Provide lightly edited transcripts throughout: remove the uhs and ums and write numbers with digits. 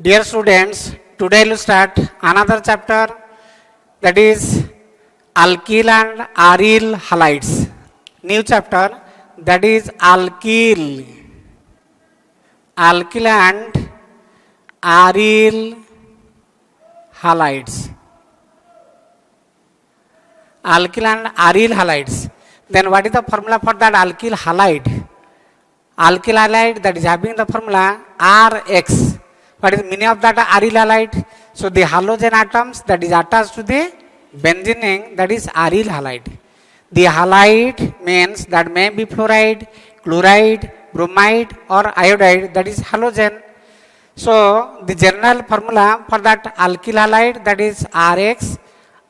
Dear students, today we'll start another chapter, that is alkyl and aryl halides. New chapter, that is alkyl and aryl halides. Alkyl and aryl halides. Then what is the formula for that alkyl halide? Alkyl halide, that is having the formula Rx. What is the meaning of that aryl halide? So the halogen atoms that is attached to the benzene ring, that is aryl halide. The halide means that may be fluoride, chloride, bromide or iodide, that is halogen. So the general formula for that alkyl halide, that is Rx,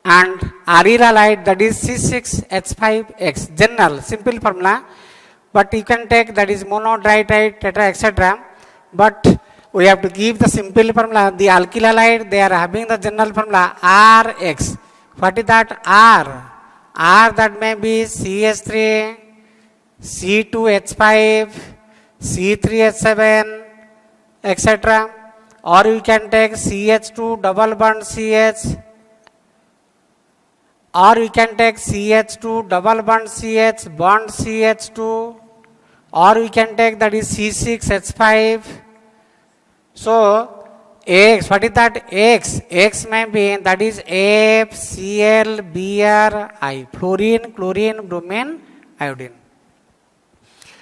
and aryl halide, that is C6H5X. General simple formula, but you can take that is mono, ditride, tetra, etc. But we have to give the simple formula. The alkyl halide, they are having the general formula Rx. What is that? R that may be CH3, C2H5, C3H7, etc. Or you can take CH2 double bond CH, or you can take CH2 double bond CH bond CH2, or we can take that is C6H5. So X, what is that? X may be that is FCl, Br, fluorine, chlorine, bromine, iodine.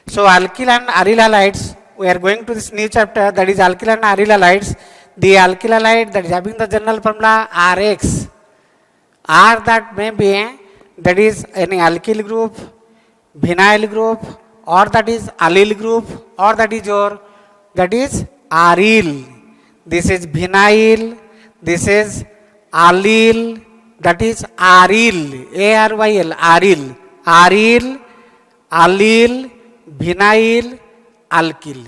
So alkyl and aryl halides, we are going to this new chapter, that is alkyl and aryl halides. The alkyl halide, that is having the general formula Rx. R that may be that is any alkyl group, vinyl group, or that is allyl group, or that is aryl. This is vinyl, this is allyl, that is aryl, A-R-Y-L, aryl, allyl, vinyl, alkyl.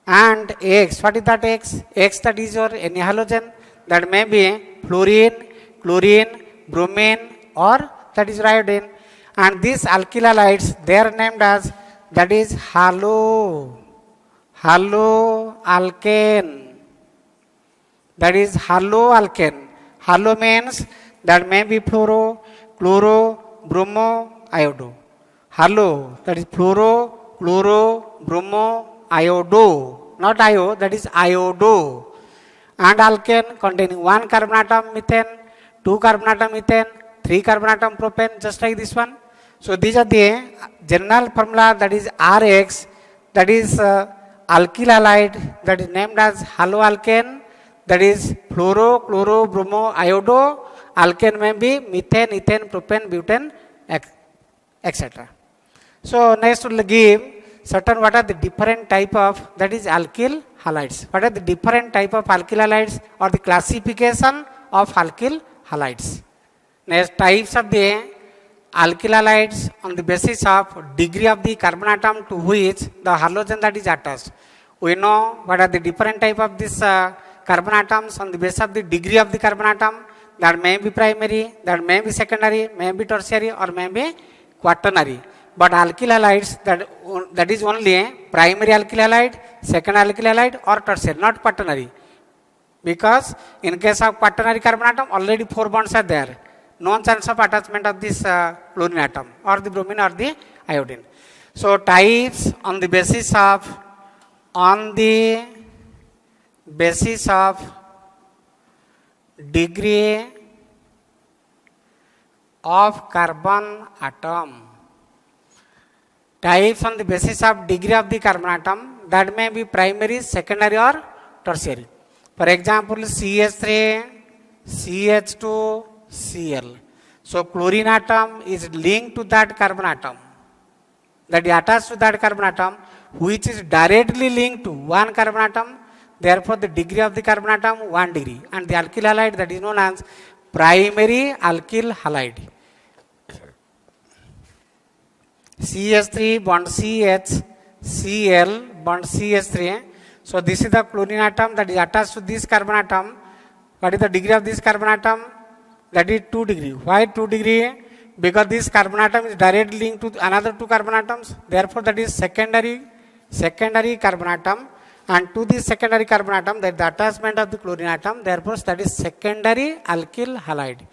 And X, what is that X? X, that is your any halogen, that may be fluorine, chlorine, bromine, or that is iodine. And these alkyl halides, they are named as that is haloalkane. That is haloalkane. Halo means that may be fluoro, chloro, bromo, iodo. Halo, that is fluoro, chloro, bromo, iodo. Not io, that is iodo. And alkane containing 1 carbon atom methane, 2 carbon atom methane, 3 carbon atom propane, just like this one. So these are the general formula, that is Rx, that is alkyl halide, that is named as haloalkane, that is fluoro, chloro, bromo, iodo. Alkane may be methane, ethane, propane, butane, etc. So next we'll give certain what are the different type of, that is alkyl halides. What are the different type of alkyl halides, or the classification of alkyl halides. Next, types of the alkyl halides on the basis of degree of the carbon atom to which the halogen that is attached. We know what are the different type of this carbon atoms on the basis of the degree of the carbon atom. That may be primary, that may be secondary, may be tertiary, or may be quaternary. But alkyl halides, that is only primary alkyl halide, second alkyl halide, or tertiary, not quaternary. Because in case of quaternary carbon atom, already 4 bonds are there. No chance of attachment of this chlorine atom, or the bromine, or the iodine. So types on the basis of degree of carbon atom. Types on the basis of degree of the carbon atom, that may be primary, secondary, or tertiary. For example, CH3, CH2, Cl. So chlorine atom is linked to that carbon atom, that is attached to that carbon atom, which is directly linked to 1 carbon atom. Therefore the degree of the carbon atom 1 degree, and the alkyl halide, that is known as primary alkyl halide. CH3 bond CH, Cl bond CH3. So this is the chlorine atom that is attached to this carbon atom. What is the degree of this carbon atom? That is 2 degree. Why 2 degree? Because this carbon atom is directly linked to another 2 carbon atoms. Therefore that is secondary carbon atom. and to the secondary carbon atom, that the attachment of the chlorine atom, therefore that is secondary alkyl halide.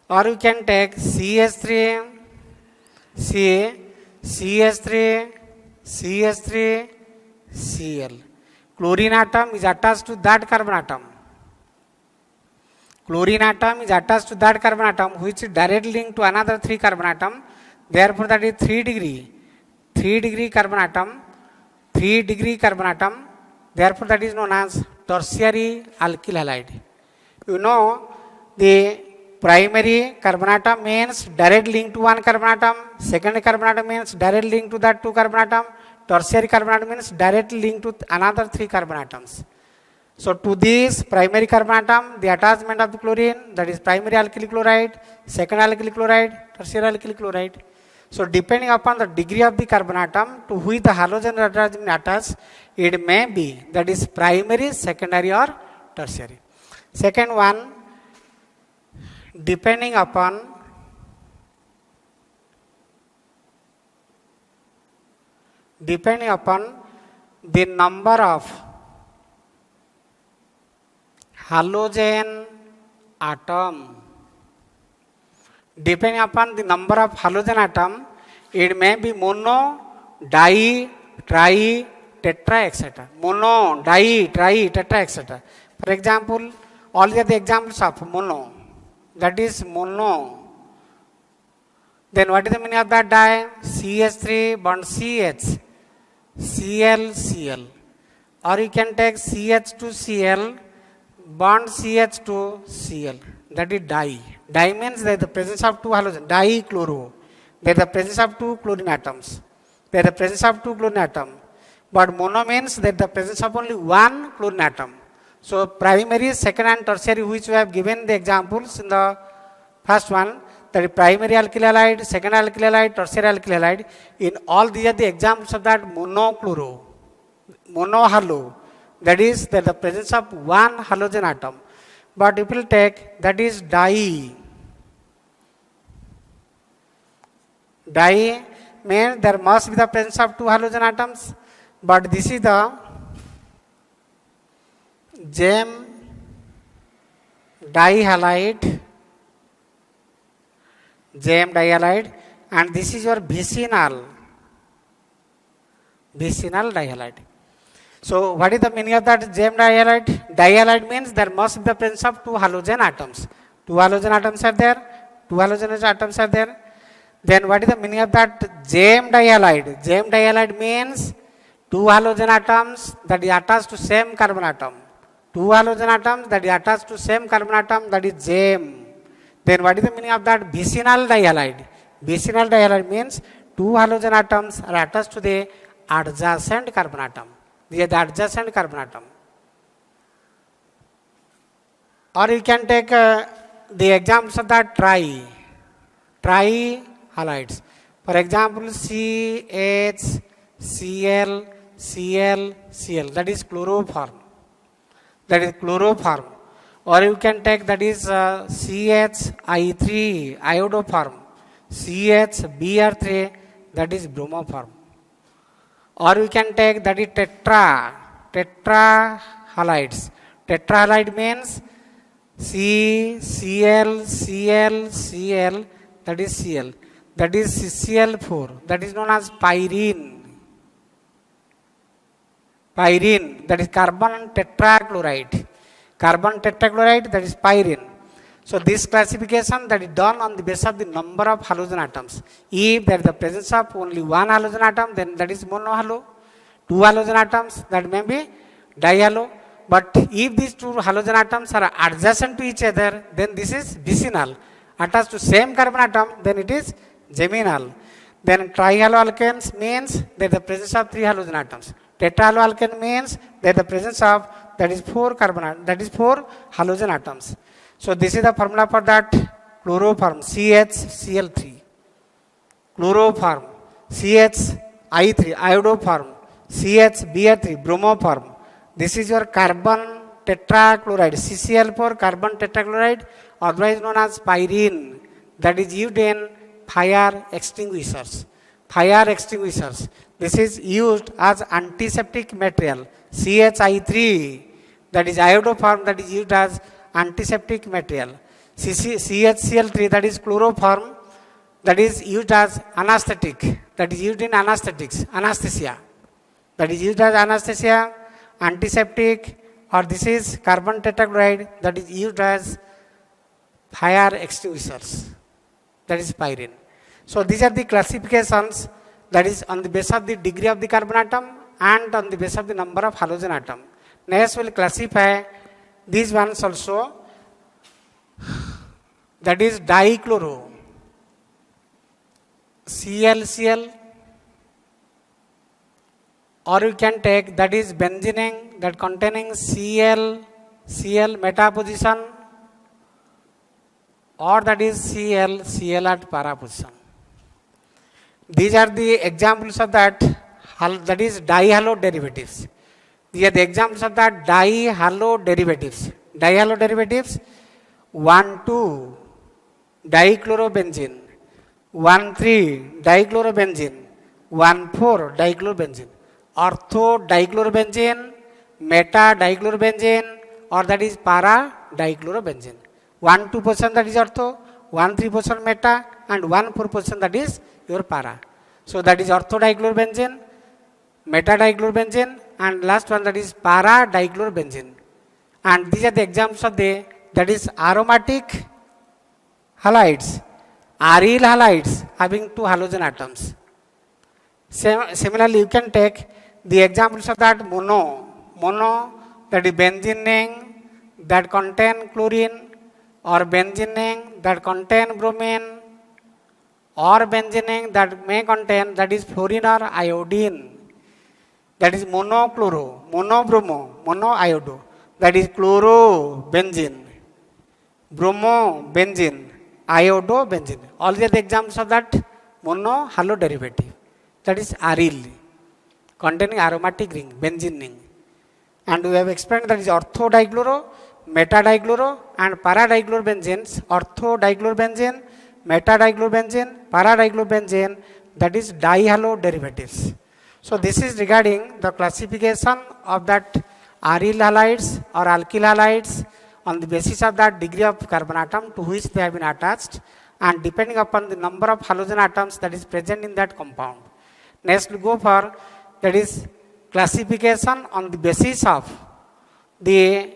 Or you can take CH3, CH3, CH3, Cl. Chlorine atom is attached to that carbon atom. Chlorine atom is attached to that carbon atom which is directly linked to another 3 carbon atom. Therefore that is 3 degree carbon atom, 3 degree carbon atom. Therefore that is known as tertiary alkyl halide. You know, the primary carbon atom means direct link to one carbon atom, secondary carbon atom means direct link to that 2 carbon atom, tertiary carbon atom means directly linked to another 3 carbon atoms. So to this primary carbon atom, the attachment of the chlorine, that is primary alkyl chloride, second alkyl chloride, tertiary alkyl chloride. So depending upon the degree of the carbon atom to which the halogen attachment attached, it may be that is primary, secondary or tertiary. Second one, depending upon the number of halogen atom, depending upon the number of halogen atom, it may be mono, di, tri, tetra, etc. Mono, di, tri, tetra, etc. For example, all are the examples of mono. That is mono. Then what is the meaning of that di? CH3 bond CH, Cl, Cl. Or you can take CH to Cl, bond CH to Cl. That is di. Di means there is the presence of 2 halogen, dichloro. There is the presence of 2 chlorine atoms. There is the presence of 2 chlorine atom. But mono means there is the presence of only 1 chlorine atom. So primary, second and tertiary, which we have given the examples in the first one, that is primary alkyl halide, second alkyl halide, tertiary alkyl halide. In all these are the examples of that monochloro, monohalo. That is the presence of 1 halogen atom. But if you take that is di. Di means there must be the presence of 2 halogen atoms. But this is the gem dihalide, and this is your vicinal dihalide. So what is the meaning of that gem dihalide? Dihalide means there must be the presence of 2 halogen atoms. 2 halogen atoms are there. 2 halogen atoms are there. Then what is the meaning of that gem dihalide? Gem dihalide means 2 halogen atoms that is attached to same carbon atom. 2 halogen atoms that is attached to same carbon atom, that is gem. Then what is the meaning of that vicinal dihalide? Vicinal dihalide means 2 halogen atoms are attached to the adjacent carbon atom. The adjacent carbon atom. Or you can take the examples of that tri-halides. For example, CH, Cl, Cl, Cl. That is chloroform. Or you can take that is CHI3, iodoform. CHBr3, that is bromoform. Or we can take that is tetrahalides. Tetrahalide means C, Cl, Cl, Cl, that is Cl. That is CCl4, that is known as pyrene. Pyrene, that is carbon tetrachloride. Carbon tetrachloride, that is pyrene. So this classification that is done on the basis of the number of halogen atoms. If there is the presence of only 1 halogen atom, then that is monohalo. 2 halogen atoms, that may be dihalo. But if these 2 halogen atoms are adjacent to each other, then this is vicinal. Attached to same carbon atom, then it is geminal. Then trihaloalkanes means there is the presence of 3 halogen atoms. Tetrahaloalkane means there is the presence of that is 4 halogen atoms. So this is the formula for that chloroform CHCl3, chloroform CHI3, iodoform CHBr3, bromoform. This is your carbon tetrachloride, CCl4 carbon tetrachloride, otherwise known as pyrene, that is used in fire extinguishers. fire extinguishers. This is used as antiseptic material. CHI3, that is iodoform, that is used as antiseptic material. CHCl3, that is chloroform, that is used as anesthetic, that is used in anesthetics, anesthesia. That is used as anesthesia, antiseptic, or this is carbon tetrachloride, that is used as fire extinguishers, that is pyrene. So these are the classifications, that is on the basis of the degree of the carbon atom and on the basis of the number of halogen atom. Next we will classify these ones also, that is dichloro, ClCl, or you can take that is benzene that containing Cl meta position, or that is Cl at para position. These are the examples of that is dihalo derivatives. These are the examples of that dihalo derivatives. Dihalo derivatives 1,2 dichlorobenzene, 1,3 dichlorobenzene, 1,4 dichlorobenzene, ortho dichlorobenzene, meta dichlorobenzene, or that is para dichlorobenzene. 1,2% that is ortho, 1,3% meta, and 1,4% that is your para. So that is ortho dichlorobenzene, meta dichlorobenzene, and last one that is para dichlorobenzene. And these are the examples of the that is aromatic halides, aryl halides having 2 halogen atoms. Similarly, you can take the examples of that mono that is benzene ring that contain chlorine, or benzene ring that contain bromine, or benzene ring that may contain that is fluorine or iodine. That is monochloro, monobromo, monoiodo, that is chlorobenzene, bromobenzene, iodobenzene. All the examples of that mono halo derivative, that is aryl containing aromatic ring, benzene ring. And we have explained that is ortho dichloro, meta dichloro, and para dichlorbenzenes. Ortho dichlorobenzene, meta dichlorobenzene, para dichlorobenzene, that is dihalo derivatives. So this is regarding the classification of that aryl halides or alkyl halides on the basis of that degree of carbon atom to which they have been attached, and depending upon the number of halogen atoms that is present in that compound. Next we go for that is classification on the basis of the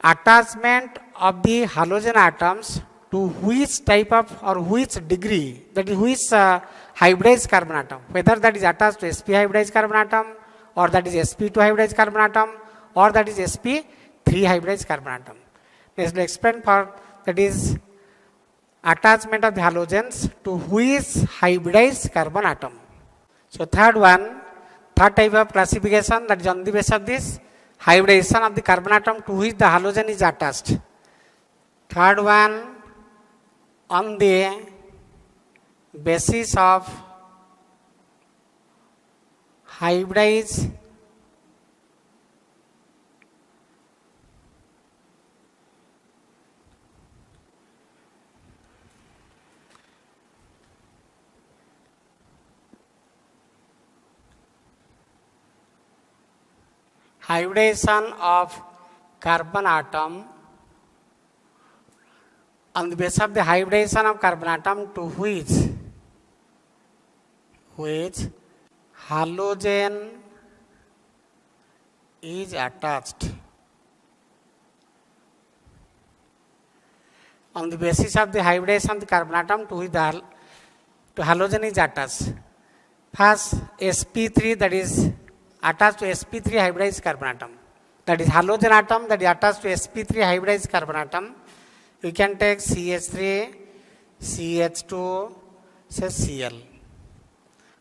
attachment of the halogen atoms to which type of or which degree, that is which hybridized carbon atom, whether that is attached to sp hybridized carbon atom, or that is sp2 hybridized carbon atom, or that is sp3 hybridized carbon atom. Next we explain for that is attachment of the halogens to which hybridized carbon atom. So third type of classification, that is on the basis of this hybridization of the carbon atom to which the halogen is attached. Third one, on the basis of hybridized hybridization of carbon atom, on the basis of the hybridization of carbon atom to which halogen is attached. On the basis of the hybridization of the carbon atom to which the halogen is attached. First, sp3, that is attached to sp3 hybridized carbon atom. That is halogen atom that is attached to sp3 hybridized carbon atom. You can take CH3, CH2, say Cl.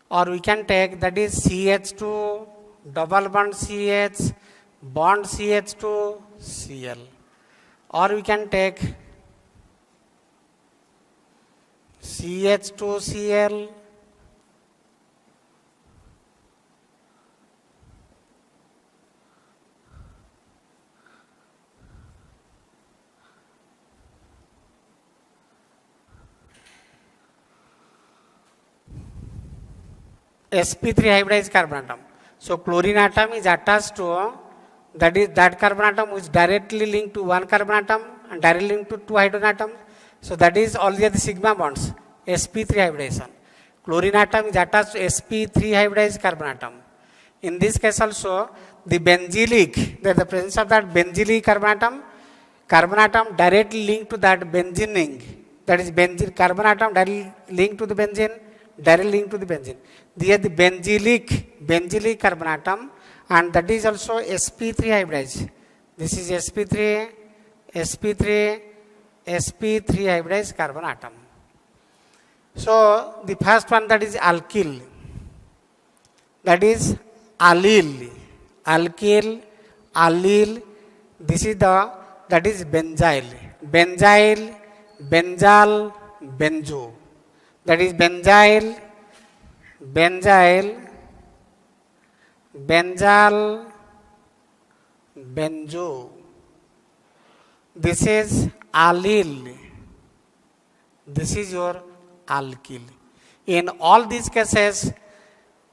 Or we can take that is CH2, double bond CH, bond CH2, Cl. Or we can take CH2Cl, sp3 hybridized carbon atom. So chlorine atom is attached to that carbon atom which directly linked to one carbon atom and directly linked to two hydrogen atoms. So that is always the sigma bonds, sp3 hybridization. Chlorine atom is attached to sp3 hybridized carbon atom. In this case also, the benzylic, there is the presence of that benzylic carbon atom directly linked to that benzene ring. That is benzene, carbon atom directly linked to the benzene, directly linked to the benzene. There the benzylic carbon atom, and that is also sp3 hybridized. This is sp3 hybridized carbon atom. So the first one, that is alkyl, that is allyl, this is that is benzyl, benzal, benzo, that is benzyl, benzal, benzo. This is allyl, this is your alkyl. In all these cases,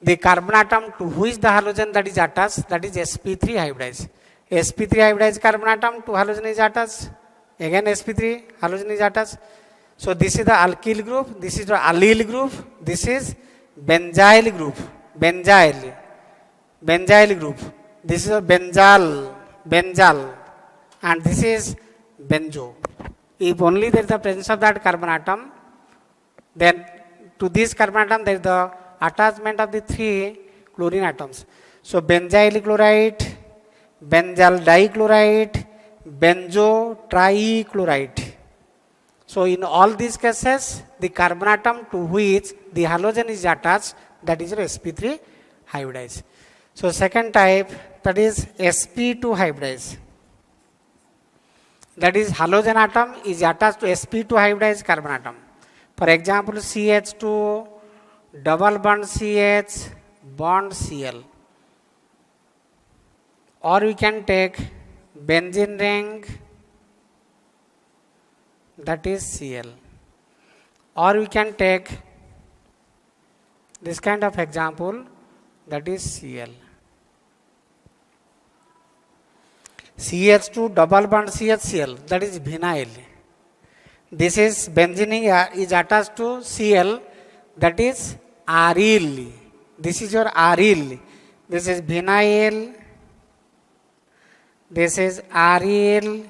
the carbon atom to which the halogen that is attached, that is sp3 hybridized. sp3 hybridized carbon atom to halogen is attached, again sp3 halogen is attached. So this is the alkyl group, this is the allyl group, this is benzyl group, benzyl group, this is a benzal, and this is benzo. If only there is the presence of that carbon atom, then to this carbon atom there is the attachment of the three chlorine atoms. So benzyl chloride, benzyl dichloride, benzo trichloride. So in all these cases, the carbon atom to which the halogen is attached, that is your sp3 hybridized. So second type, that is sp2 hybridized. That is halogen atom is attached to sp2 hybridized carbon atom. For example, CH2 double bond CH bond Cl, or we can take benzene ring, that is Cl, or we can take this kind of example, that is Cl. CH2 double bond CHCl, that is vinyl. This is benzene is attached to Cl, that is aryl. This is your aryl. This is vinyl. This is aryl.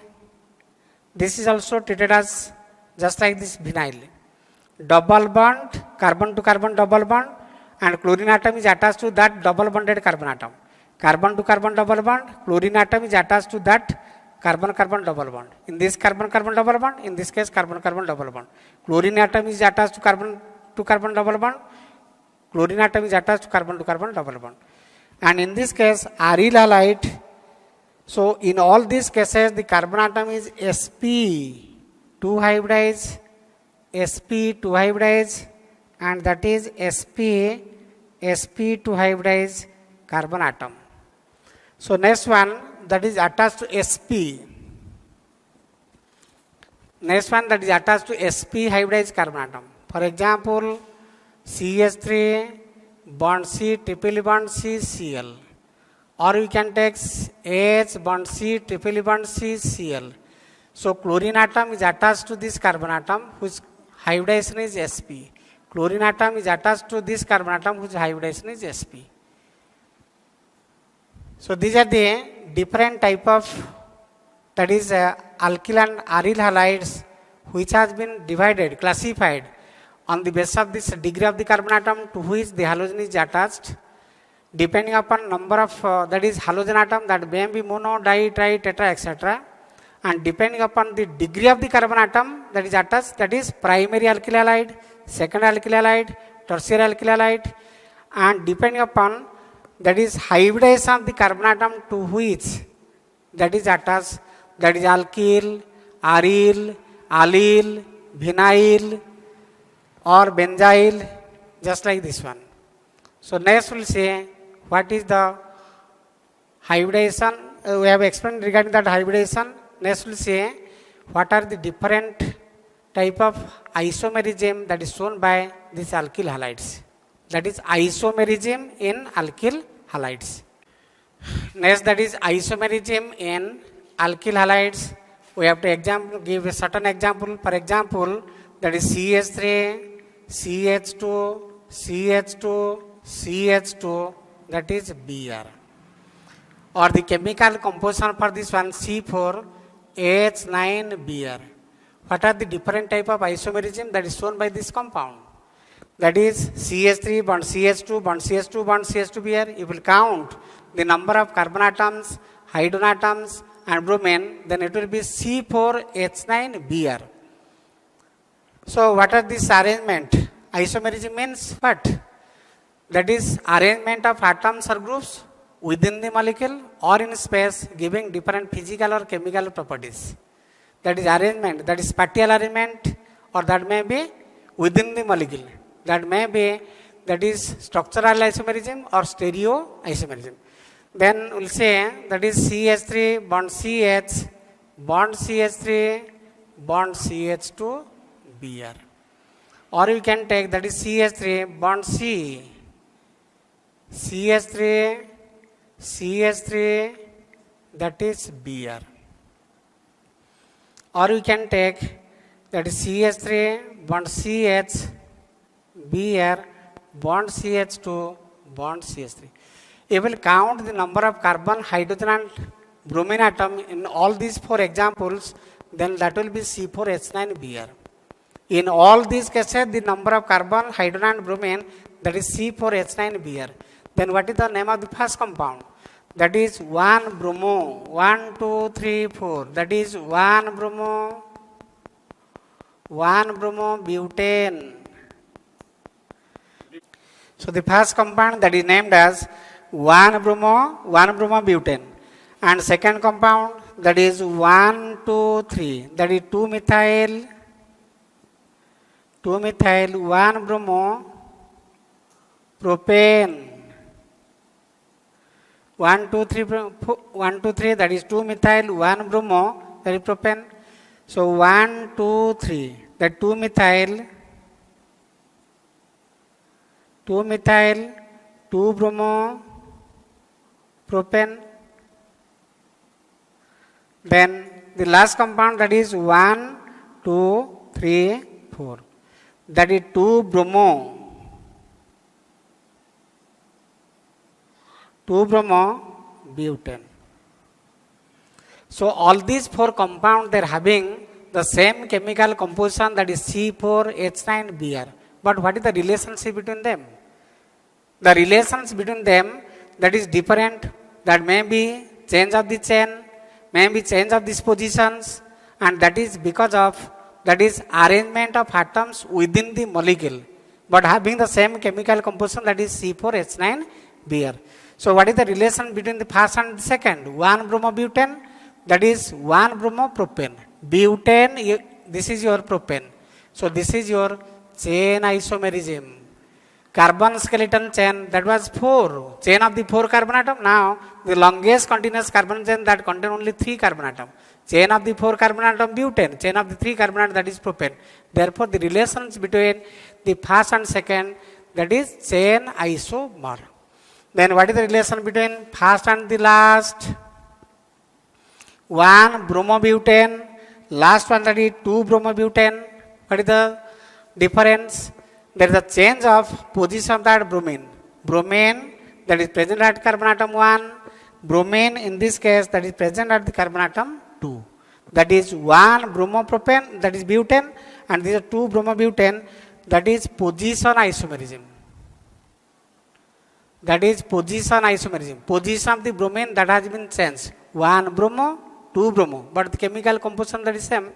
This is also treated as just like this vinyl. Double bond, carbon to carbon double bond, and chlorine atom is attached to that double bonded carbon atom. Carbon to carbon double bond, chlorine atom is attached to that carbon double bond. In this carbon double bond, in this case carbon double bond. Chlorine atom is attached to carbon double bond, chlorine atom is attached to carbon double bond. And in this case aryl halide. So in all these cases, the carbon atom is sp2 hybridized, and that is sp2 hybridized carbon atom. So next one, that is attached to sp. Next one, that is attached to sp hybridized carbon atom. For example, CH3 bond C triple bond C Cl, or we can take H bond C triple bond C Cl. So chlorine atom is attached to this carbon atom whose hybridization is sp. Chlorine atom is attached to this carbon atom whose hybridization is sp. So these are the different type of, that is alkyl and aryl halides, which has been divided, classified on the basis of this degree of the carbon atom to which the halogen is attached, depending upon number of that is halogen atom, that may be mono, di, tri, tetra, etc. And depending upon the degree of the carbon atom that is attached, that is primary alkyl halide, secondary alkyl halide, tertiary alkyl halide, and depending upon that is hybridization of the carbon atom to which that is attached, that is alkyl, aryl, allyl, vinyl, or benzyl, just like this one. So next we will say what is the hybridization. We have explained regarding that hybridization. Next we will say what are the different type of isomerism that is shown by these alkyl halides. that is isomerism in alkyl halides. Next, that is isomerism in alkyl halides. We have to give a certain example. For example, that is CH3, CH2, CH2, CH2, that is Br. Or the chemical composition for this one, C4H9Br. What are the different type of isomerism that is shown by this compound? That is CH3 bond CH2 bond CH2 bond CH2Br. You will count the number of carbon atoms, hydrogen atoms and bromine, then it will be C4H9Br. So what are this arrangement? Isomerism means what? That is arrangement of atoms or groups within the molecule or in space giving different physical or chemical properties. That is arrangement, that is spatial arrangement, or that may be within the molecule. That may be, that is structural isomerism or stereo isomerism. Then we will say that is CH3 bond CH bond CH3 bond CH2 Br. Or you can take that is CH3 bond C CH3 CH3, that is Br. Or you can take that is CH3 bond CH Br bond CH2 bond CH3. You will count the number of carbon, hydrogen and bromine atom in all these four examples, then that will be C4H9Br. In all these cases, the number of carbon, hydrogen and bromine, that is C4H9Br. Then what is the name of the first compound? That is 1-bromo, 1, 2, 3, 4. That is 1-bromo, 1-bromo-butane. So the first compound that is named as 1-bromo-butane. And second compound that is 1, 2, 3. That is 2-methyl, 1-bromo-propane. 1, 2, 3, that is 2-methyl, 1-bromo, that is propane. So 1, 2, 3, that 2-methyl, 2-bromo, propane. Then the last compound that is 1, 2, 3, 4. That is 2-bromo. 2-bromo-butane. So all these four compounds, they are having the same chemical composition, that is C4H9Br. But what is the relationship between them? The relations between them, that is different. That may be change of the chain, may be change of these positions, and that is because of, that is arrangement of atoms within the molecule, but having the same chemical composition, that is C4H9Br. So what is the relation between the first and the second? 1-bromo-butane, that is 1-bromo-propane. Butane, this is your propane. So this is your chain isomerism. Carbon skeleton chain, that was 4. Chain of the 4 carbon atom. Now the longest continuous carbon chain that contain only 3 carbon atom. Chain of the 4 carbon atom butane. Chain of the 3 carbon atom, that is propane. Therefore the relations between the first and second, that is chain isomer. Then what is the relation between first and the last? 1-bromobutane, last one, that is 2-bromobutane. What is the difference? There is a change of position of that bromine. Bromine, that is present at carbon atom 1. Bromine, in this case, that is present at the carbon atom 2. That is 1-bromopropane, that is butane, and this is 2-bromobutane, that is position isomerism. That is position isomerism. Position of the bromine that has been changed. 1-bromo, 2-bromo, but the chemical composition that is same.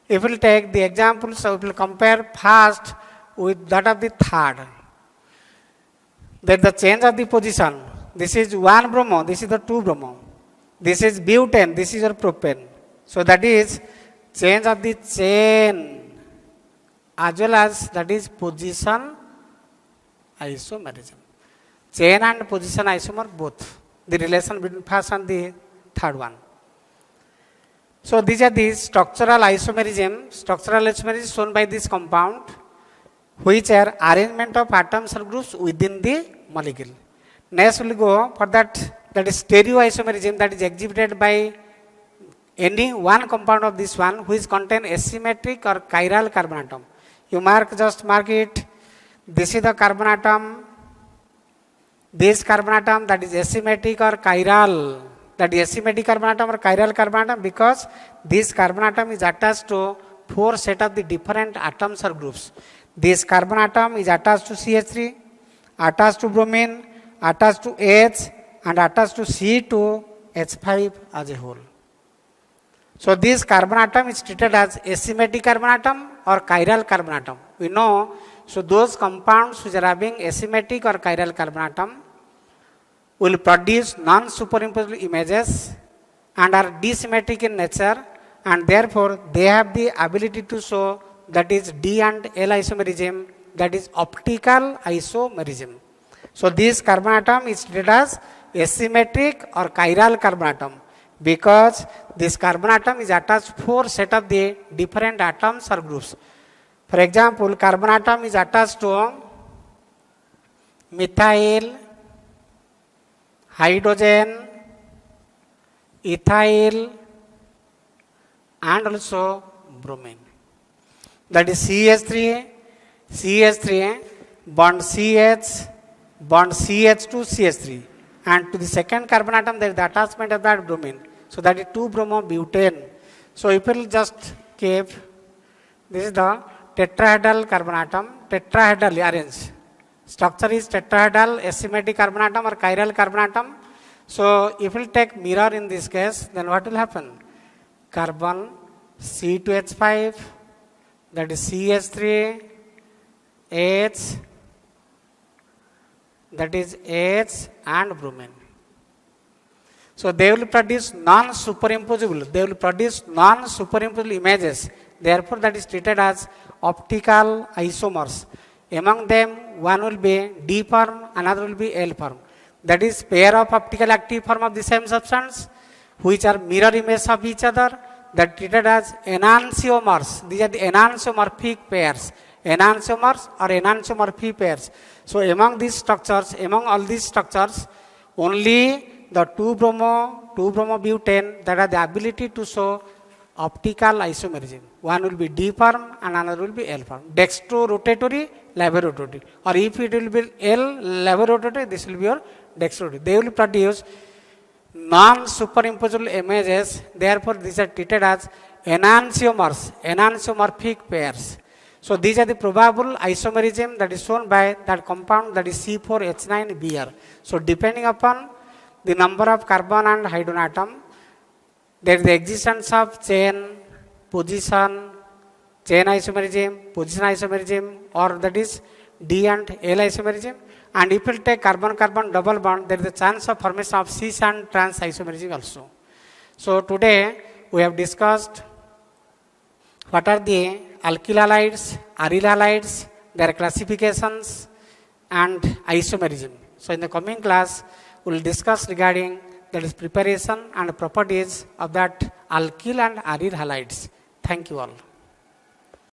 If we will take the examples, so we will compare first with that of the third. That the change of the position. This is 1-bromo, this is the 2-bromo. This is butane, this is your propane. So that is change of the chain as well as that is position isomerism. Chain and position isomer both. The relation between first and the third one. So these are the structural isomerism. Structural isomerism shown by this compound. which are arrangement of atoms or groups within the molecule. Next we will go for that is stereoisomerism, that is exhibited by any one compound of this one which contain asymmetric or chiral carbon atom. You just mark it. This is the carbon atom. This carbon atom, that is asymmetric or chiral. That is asymmetric carbon atom or chiral carbon atom because this carbon atom is attached to 4 set of the different atoms or groups. This carbon atom is attached to CH3, attached to bromine, attached to H, and attached to C2H5 as a whole. So this carbon atom is treated as asymmetric carbon atom or chiral carbon atom. We know, so those compounds which are having asymmetric or chiral carbon atom will produce non-superimposable images and are disymmetric in nature, and therefore they have the ability to show, that is D and L isomerism, that is optical isomerism. So this carbon atom is treated as asymmetric or chiral carbon atom because this carbon atom is attached to 4 set of the different atoms or groups. For example, carbon atom is attached to methyl, hydrogen, ethyl, and also bromine. That is CH3 bond CH, bond CH to CH3, and to the second carbon atom there is the attachment of that bromine. So that is 2-bromobutane. So if you will just keep, this is the tetrahedral carbon atom, tetrahedral arrange. Structure is tetrahedral asymmetric carbon atom or chiral carbon atom. So if you will take mirror in this case, then what will happen? Carbon C2H5, that is CH3, H, that is H and bromine. So they will produce non-superimposable images. Therefore that is treated as optical isomers. Among them one will be D form, another will be L form. That is pair of optical active form of the same substance which are mirror image of each other, that treated as enantiomers. These are the enantiomorphic pairs. Enantiomers or enantiomorphic pairs. So among all these structures, only the 2-bromobutane that have the ability to show optical isomerism. One will be D form and another will be L form. Dextrorotatory, laboratory. Or if it will be L laboratory, this will be your dextrorotatory. They will produce non-superimposable images. Therefore these are treated as enantiomers, enantiomorphic pairs. So these are the probable isomerism that is shown by that compound, that is C4H9Br. So depending upon the number of carbon and hydrogen atom, there is the existence of chain isomerism, position isomerism, or that is D and L isomerism. And if you take carbon-carbon double bond, there is a chance of formation of cis and trans isomerism also. So today we have discussed what are the alkyl halides, aryl halides, their classifications, and isomerism. So in the coming class, we will discuss regarding that is preparation and properties of that alkyl and aryl halides. Thank you all.